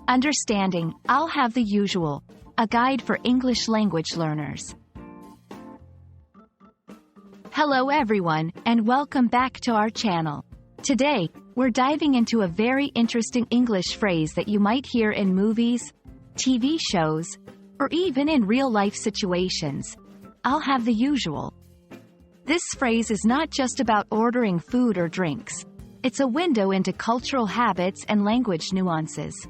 Understanding, I'll have the usual. A guide for English language learners. Hello everyone, and welcome back to our channel. Today, we're diving into a very interesting English phrase that you might hear in movies, TV shows, or even in real-life situations. I'll have the usual. This phrase is not just about ordering food or drinks. It's a window into cultural habits and language nuances.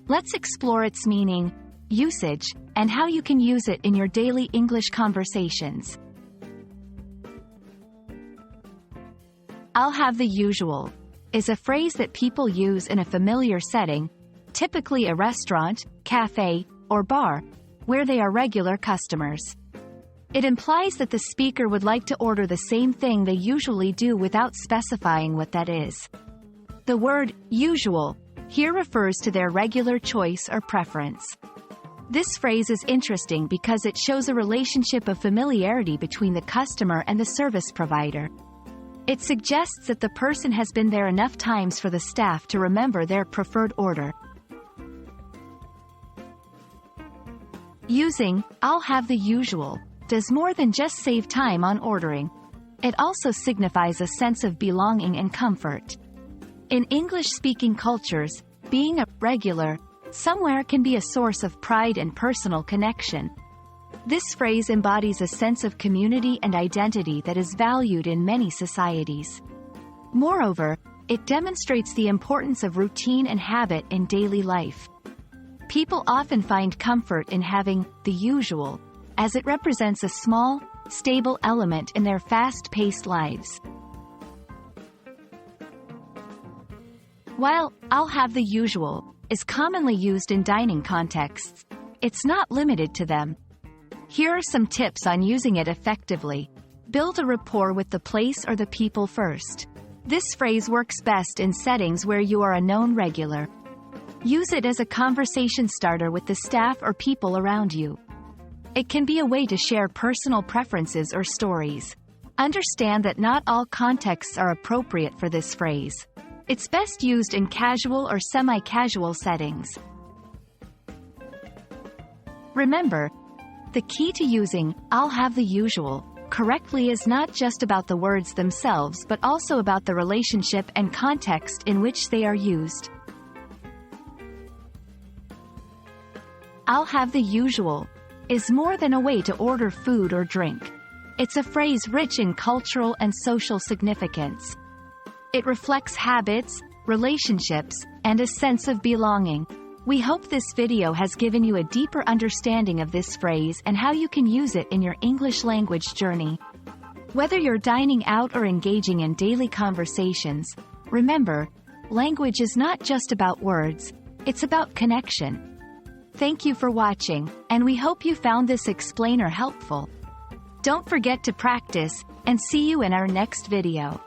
Let's explore its meaning, usage, and how you can use it in your daily English conversations. I'll have the usual is a phrase that people use in a familiar setting, typically a restaurant, cafe, or bar, where they are regular customers. It implies that the speaker would like to order the same thing they usually do without specifying what that is. The word usual here refers to their regular choice or preference. This phrase is interesting because it shows a relationship of familiarity between the customer and the service provider. It suggests that the person has been there enough times for the staff to remember their preferred order. Using "I'll have the usual" does more than just save time on ordering. It also signifies a sense of belonging and comfort. In English-speaking cultures, being a regular somewhere can be a source of pride and personal connection. This phrase embodies a sense of community and identity that is valued in many societies. Moreover, it demonstrates the importance of routine and habit in daily life. People often find comfort in having the usual, as it represents a small, stable element in their fast-paced lives. While "I'll have the usual" is commonly used in dining contexts, it's not limited to them. Here are some tips on using it effectively. Build a rapport with the place or the people first. This phrase works best in settings where you are a known regular. Use it as a conversation starter with the staff or people around you. It can be a way to share personal preferences or stories. Understand that not all contexts are appropriate for this phrase. It's best used in casual or semi-casual settings. Remember, the key to using "I'll have the usual" correctly is not just about the words themselves but also about the relationship and context in which they are used. "I'll have the usual" is more than a way to order food or drink. It's a phrase rich in cultural and social significance. It reflects habits, relationships, and a sense of belonging. We hope this video has given you a deeper understanding of this phrase and how you can use it in your English language journey. Whether you're dining out or engaging in daily conversations, remember, language is not just about words, it's about connection. Thank you for watching, and we hope you found this explainer helpful. Don't forget to practice, and see you in our next video.